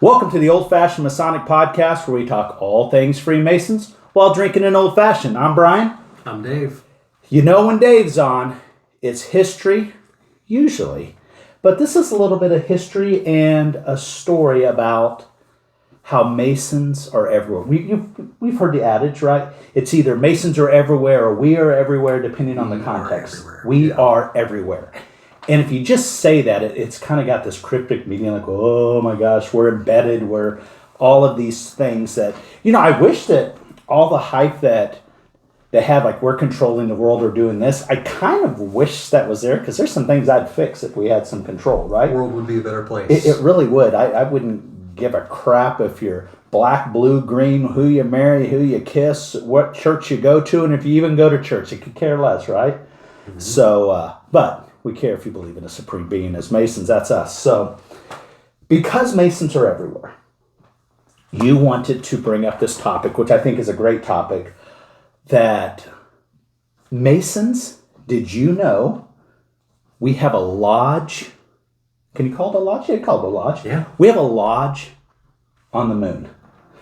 Welcome to the Old Fashioned Masonic Podcast, where we talk all things Freemasons while drinking an old fashioned. I'm Brian. I'm Dave. You know when Dave's on, it's history, usually. But this is a little bit of history and a story about how Masons are everywhere. We've heard the adage, right? It's either Masons are everywhere or we are everywhere, depending on the context. We are everywhere. And if you just say that, it's kind of got this cryptic meaning, like, oh my gosh, we're embedded, we're all of these things that, I wish that all the hype that they have, like we're controlling the world or doing this, I kind of wish that was there, because there's some things I'd fix if we had some control, right? The world would be a better place. It really would. I wouldn't give a crap if you're black, blue, green, who you marry, who you kiss, what church you go to, and if you even go to church. It could care less, right? Mm-hmm. So, but we care if you believe in a supreme being. As Masons, that's us. So, because Masons are everywhere, you wanted to bring up this topic, which I think is a great topic, that Masons, did you know we have a lodge? Can you call it a lodge? Yeah, call it a lodge. Yeah. We have a lodge on the moon.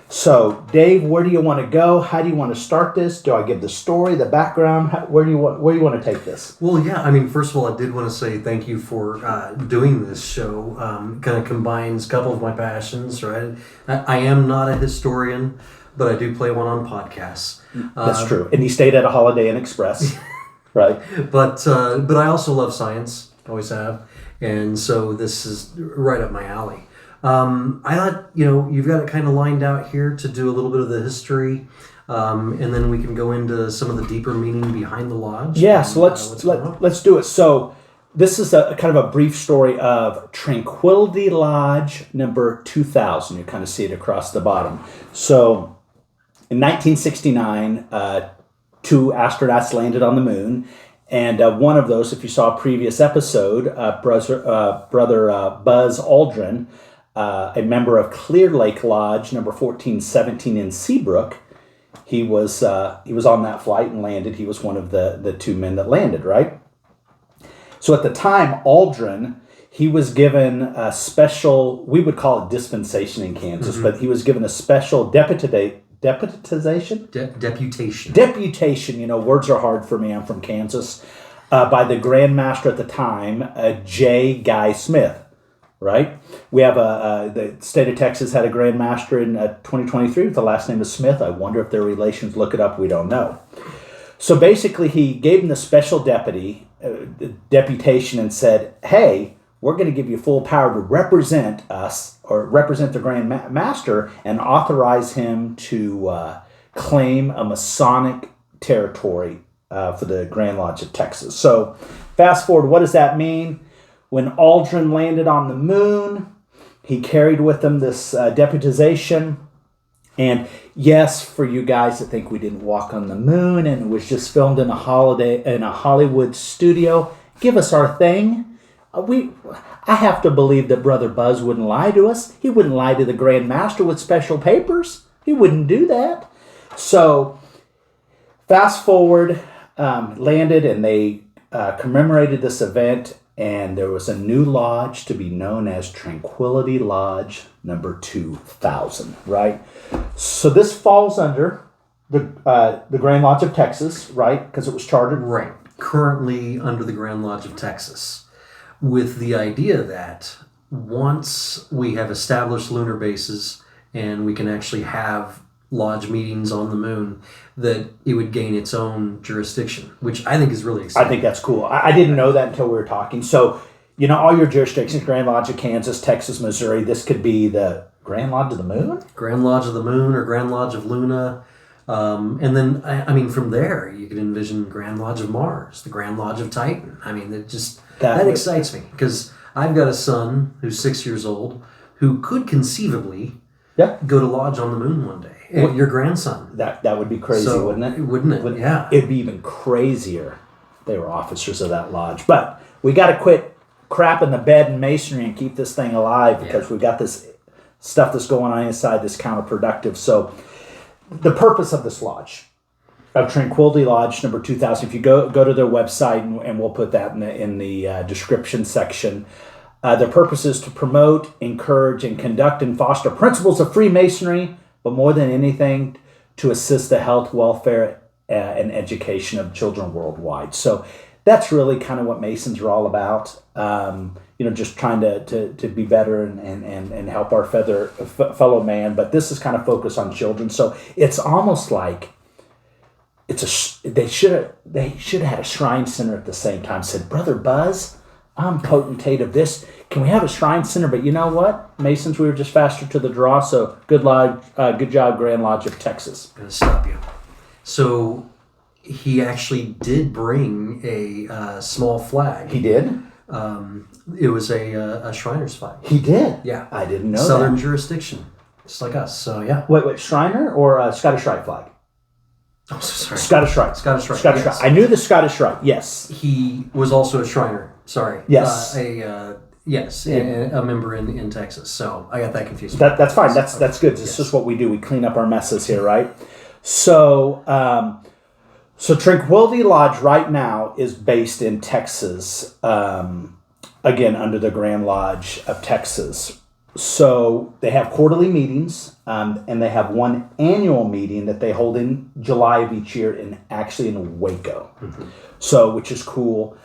So, Dave, where do you want to go? How do you want to start this? Do I give the story, the background? Where do you want to take this? Well, yeah. First of all, I did want to say thank you for doing this show. Kind of combines a couple of my passions, right? I am not a historian, but I do play one on podcasts. That's true. And you stayed at a Holiday Inn Express, right? But I also love science. Always have. And so this is right up my alley. I thought, you've got it kind of lined out here to do a little bit of the history, and then we can go into some of the deeper meaning behind the lodge. Yeah, so let's do it. So this is a kind of a brief story of Tranquility Lodge number 2000. You kind of see it across the bottom. So in 1969, two astronauts landed on the moon. And one of those, if you saw a previous episode, Brother Buzz Aldrin, a member of Clear Lake Lodge number 1417 in Seabrook, he was on that flight and landed. He was one of the two men that landed, right? So at the time, Aldrin, he was given a special, we would call it dispensation in Kansas, but he was given a special deputation. Deputation, words are hard for me. I'm from Kansas. By the Grand Master at the time, J. Guy Smith. Right? We have the state of Texas had a Grand Master in 2023 with the last name of Smith. I wonder if they're relations. Look it up. We don't know. So basically, he gave him the special deputation and said, hey, we're going to give you full power to represent us or represent the Grand Master and authorize him to claim a Masonic territory for the Grand Lodge of Texas. So fast forward, what does that mean? When Aldrin landed on the moon, he carried with him this deputization. And yes, for you guys that think we didn't walk on the moon and it was just filmed in a Hollywood studio, give us our thing. I have to believe that Brother Buzz wouldn't lie to us. He wouldn't lie to the Grand Master with special papers. He wouldn't do that. So, fast forward, landed, and they commemorated this event, and there was a new lodge to be known as Tranquility Lodge number 2000, right? So this falls under the Grand Lodge of Texas, right? Because it was chartered. Right. Currently under the Grand Lodge of Texas, with the idea that once we have established lunar bases and we can actually have lodge meetings on the moon, that it would gain its own jurisdiction, which I think is really exciting. I think that's cool. I didn't know that until we were talking. So, all your jurisdictions, Grand Lodge of Kansas, Texas, Missouri, this could be the Grand Lodge of the Moon? Grand Lodge of the Moon or Grand Lodge of Luna. And then, from there, you could envision Grand Lodge of Mars, the Grand Lodge of Titan. That excites me, because I've got a son who's 6 years old who could conceivably go to Lodge on the Moon one day. And your grandson. That would be crazy, wouldn't it? Wouldn't it? Yeah. It'd be even crazier if they were officers of that lodge. But we got to quit crapping the bed in masonry and keep this thing alive, because we've got this stuff that's going on inside that's counterproductive. So the purpose of this lodge, of Tranquility Lodge number 2000, if you go to their website, and we'll put that in the description section, Their purpose is to promote, encourage, and conduct and foster principles of Freemasonry, but more than anything, to assist the health, welfare, and education of children worldwide. So that's really kind of what Masons are all about. Just trying to be better and help our fellow man. But this is kind of focused on children. So it's almost like they should have had a shrine center at the same time. Said, Brother Buzz, I'm potentate of this. Can we have a shrine center? But you know what? Masons, we were just faster to the draw. So good job, Grand Lodge of Texas. I'm going to stop you. So he actually did bring a small flag. He did? It was a Shriner's flag. He did? Yeah. I didn't know Southern that. jurisdiction. Just like us. So, yeah. Wait, Shriner or Scottish Rite flag? Oh, sorry. Scottish Rite. Scottish Rite. Scottish Yes. Rite. I knew the Scottish Rite, yes. He was also a Shriner. Sorry. Yes. A member in Texas. So I got that confused. That's fine. That's good. It's just what we do. We clean up our messes here, right? So, Tranquility Lodge right now is based in Texas, again, under the Grand Lodge of Texas. So they have quarterly meetings, and they have one annual meeting that they hold in July of each year, actually in Waco. Mm-hmm. So, which is cool.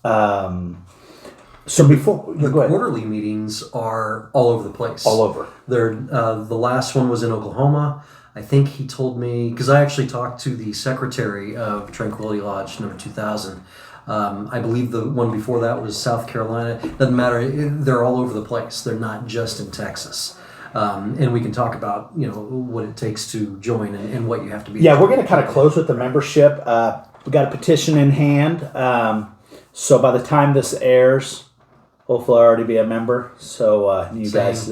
So before the quarterly meetings are all over the place. All over. They're the last one was in Oklahoma. I think he told me, because I actually talked to the secretary of Tranquility Lodge No. 2000. I believe the one before that was South Carolina. Doesn't matter. They're all over the place. They're not just in Texas. And we can talk about what it takes to join and what you have to be. Yeah, we're going to kind of close with the membership. We got a petition in hand. So by the time this airs, hopefully I'll already be a member. So you Same. guys,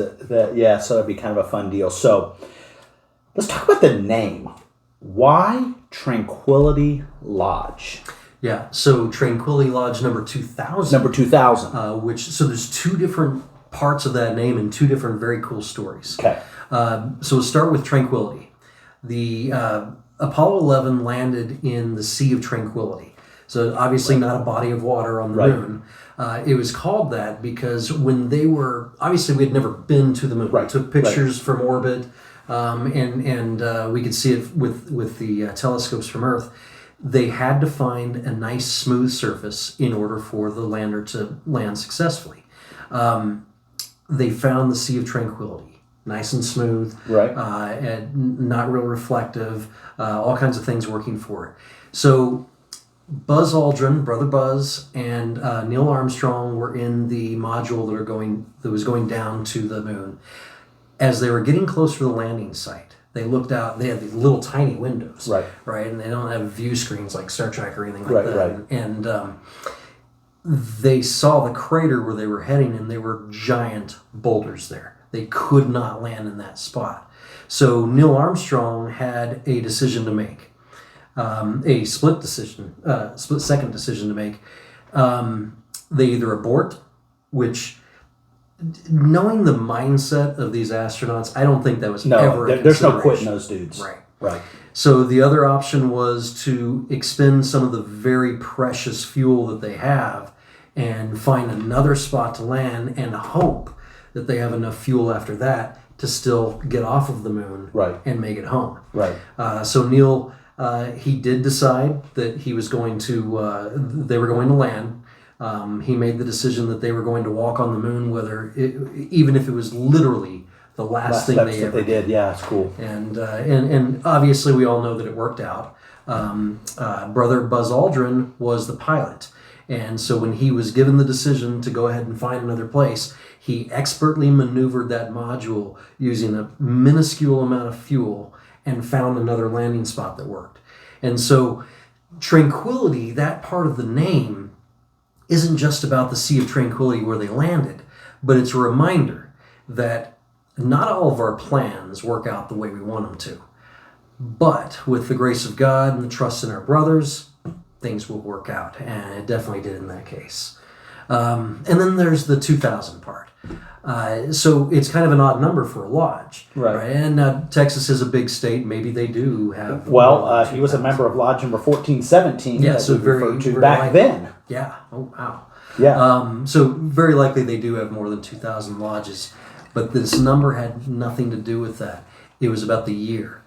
so that'd be kind of a fun deal. So let's talk about the name. Why Tranquility Lodge? Yeah, so Tranquility Lodge number 2000. Number 2000. So there's two different parts of that name and two different very cool stories. Okay. So we'll start with Tranquility. The Apollo 11 landed in the Sea of Tranquility. So obviously not a body of water on the moon. It was called that because when they were, obviously we had never been to the moon. Right. We took pictures from orbit, and we could see it with the telescopes from Earth. They had to find a nice smooth surface in order for the lander to land successfully. They found the Sea of Tranquility, nice and smooth, and not real reflective, all kinds of things working for it. So Buzz Aldrin, Brother Buzz, and Neil Armstrong were in the module that was going down to the moon. As they were getting closer to the landing site, they looked out. They had these little tiny windows, right, and they don't have view screens like Star Trek or anything like that. Right. And they saw the crater where they were heading, and there were giant boulders there. They could not land in that spot. So Neil Armstrong had a decision to make. A split second decision to make. They either abort, which, knowing the mindset of these astronauts, I don't think that was ever a there's no consideration. quitting those dudes. Right. So the other option was to expend some of the very precious fuel that they have and find another spot to land and hope that they have enough fuel after that to still get off of the moon and make it home. So Neil... he did decide that he was going to, they were going to land. He made the decision that they were going to walk on the moon, even if it was literally the last thing they ever did. Yeah, it's cool. And obviously we all know that it worked out. Brother Buzz Aldrin was the pilot. And so when he was given the decision to go ahead and find another place, he expertly maneuvered that module using a minuscule amount of fuel and found another landing spot that worked. And so Tranquility, that part of the name, isn't just about the Sea of Tranquility where they landed, but it's a reminder that not all of our plans work out the way we want them to. But with the grace of God and the trust in our brothers, things will work out. And it definitely did in that case. And then there's the 2000 part. So it's kind of an odd number for a lodge. Right? And Texas is a big state. Maybe they do have... Well, he was a member of Lodge number 1417 so we referred to back then. Yeah. Oh, wow. Yeah. So very likely they do have more than 2,000 lodges, but this number had nothing to do with that. It was about the year.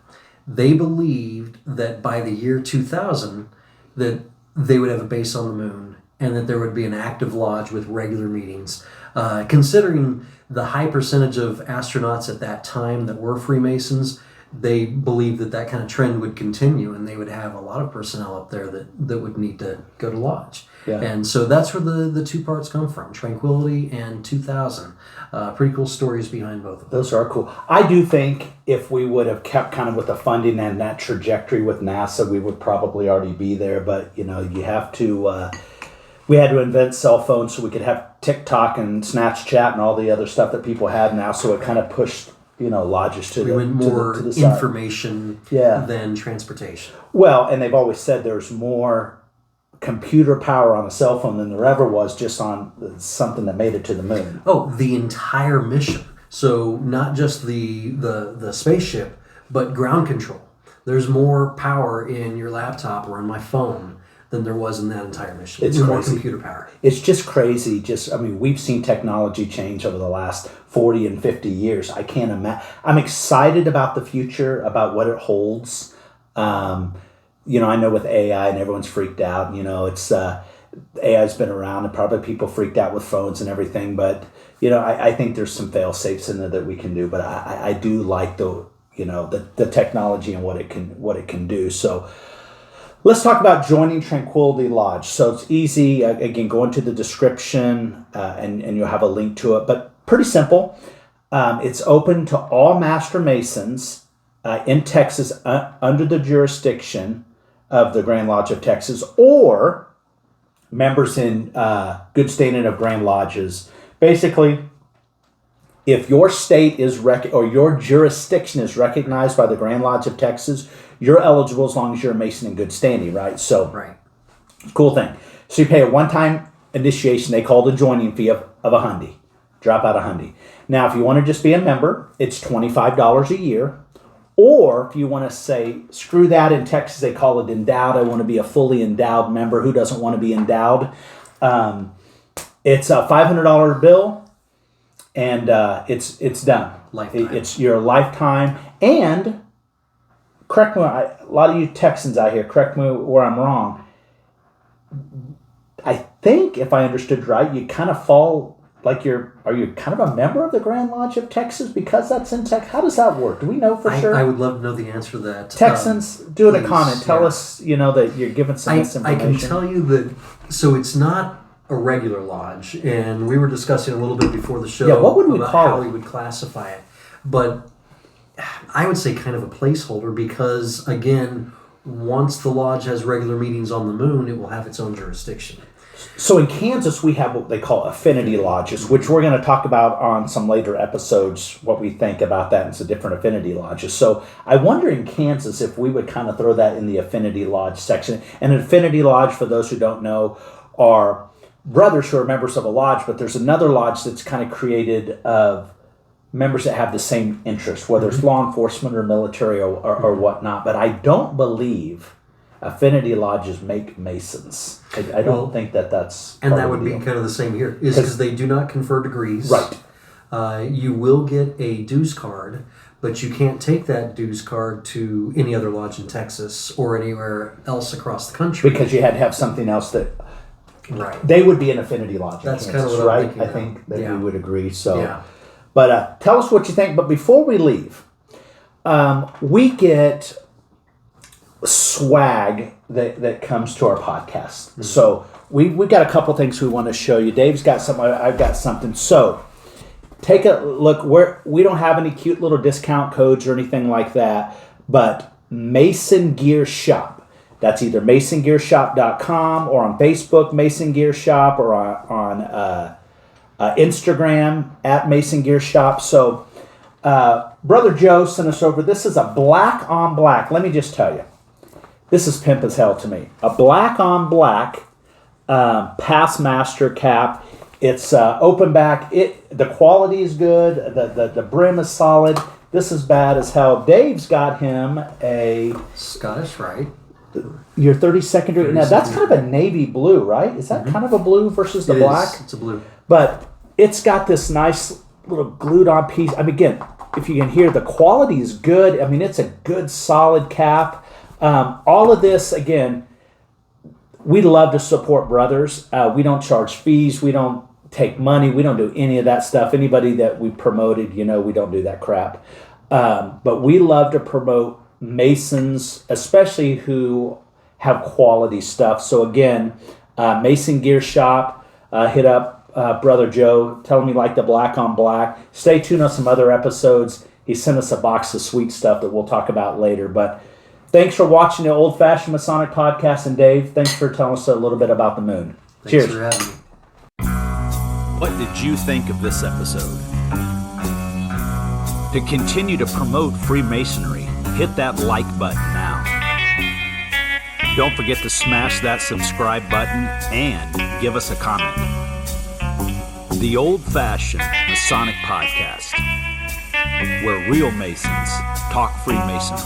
They believed that by the year 2000, that they would have a base on the moon and that there would be an active lodge with regular meetings. Considering the high percentage of astronauts at that time that were Freemasons, they believed that that kind of trend would continue and they would have a lot of personnel up there that would need to go to lodge. Yeah. And so that's where the two parts come from, Tranquility and 2000. Pretty cool stories behind both of them. Those are cool. I do think if we would have kept kind of with the funding and that trajectory with NASA, we would probably already be there. But, you have to... we had to invent cell phones so we could have TikTok and Snapchat and all the other stuff that people have now. So it kind of pushed... lodges to the side. Information than transportation. Well, and they've always said there's more computer power on a cell phone than there ever was just on something that made it to the moon. Oh, the entire mission. So not just the spaceship, but ground control. There's more power in your laptop or in my phone than there was in that entire mission. It's more crazy. Computer power. It's just crazy. We've seen technology change over the last 40 and 50 years. I can't imagine. I'm excited about the future, about what it holds. I know with AI and everyone's freaked out. It's AI's been around and probably people freaked out with phones and everything. But I think there's some fail safes in there that we can do. But I do like the technology and what it can do. So. Let's talk about joining Tranquility Lodge. So it's easy. Again, go into the description and you'll have a link to it. But pretty simple. It's open to all Master Masons in Texas under the jurisdiction of the Grand Lodge of Texas or members in good standing of Grand Lodges. Basically, if your state is or your jurisdiction is recognized by the Grand Lodge of Texas, you're eligible as long as you're a Mason in good standing, right? So, right. Cool thing. So you pay a one-time initiation. They call the joining fee of $100. Drop out $100. Now, if you want to just be a member, it's $25 a year. Or if you want to say, screw that, in Texas they call it endowed. I want to be a fully endowed member. Who doesn't want to be endowed? It's a $500 bill, and it's done. Lifetime. It's your lifetime. And correct me, a lot of you Texans out here, correct me where I'm wrong. I think if I understood right, you kind of fall like are you kind of a member of the Grand Lodge of Texas because that's in Texas? How does that work? Do we know for sure? I would love to know the answer to that. Texans, do it in a comment. Tell us, that you're giving some misinformation. I can tell you that, so it's not a regular lodge, and we were discussing a little bit before the show what would we about call how it? we would classify it. But I would say kind of a placeholder because, again, once the lodge has regular meetings on the moon, it will have its own jurisdiction. So in Kansas, we have what they call affinity lodges, which we're going to talk about on some later episodes, what we think about that and some different affinity lodges. So I wonder in Kansas if we would kind of throw that in the affinity lodge section. And an affinity lodge, for those who don't know, are brothers who are members of a lodge, but there's another lodge that's kind of created of members that have the same interest, whether it's law enforcement or military or whatnot. But I don't believe affinity lodges make Masons. I don't think that's and that would be kind of the same here, is because they do not confer degrees. Right. You will get a dues card, but you can't take that dues card to any other lodge in Texas or anywhere else across the country. Because you had to have something else that... Right. They would be an affinity lodge in That's Kansas, kind of what right? I'm thinking. I think that we would agree. So, yeah. But tell us what you think. But before we leave, we get swag that comes to our podcast. Mm-hmm. So we got a couple things we want to show you. Dave's got something. I've got something. So take a look. We don't have any cute little discount codes or anything like that. But Mason Gear Shop. That's either masongearshop.com or on Facebook, Mason Gear Shop, or on Instagram at Mason Gear Shop. So Brother Joe sent us over. This is a black on black. Let me just tell you. This is pimp as hell to me. A black on black Past Master cap. It's open back. The quality is good. The brim is solid. This is bad as hell. Dave's got him a Scottish Rite. Your 32nd degree. Now, that's kind of a navy blue, right? Is that kind of a blue versus the black? It's a blue. But it's got this nice little glued-on piece. I mean, again, if you can hear, the quality is good. I mean, it's a good, solid cap. All of this, again, we love to support brothers. We don't charge fees. We don't take money. We don't do any of that stuff. Anybody that we promoted, we don't do that crap. But we love to promote Masons, especially who have quality stuff. So again, Mason Gear Shop, hit up Brother Joe. Tell him you like the black on black. Stay tuned on some other episodes. He sent us a box of sweet stuff that we'll talk about later. But thanks for watching the Old Fashioned Masonic Podcast. And Dave, thanks for telling us a little bit about the moon. Thanks Cheers. for having me. What did you think of this episode? To continue to promote Freemasonry, hit that like button now. Don't forget to smash that subscribe button and give us a comment. The Old Fashioned Masonic Podcast, where real Masons talk Freemasonry.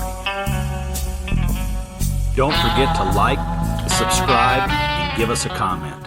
Don't forget to like, subscribe, and give us a comment.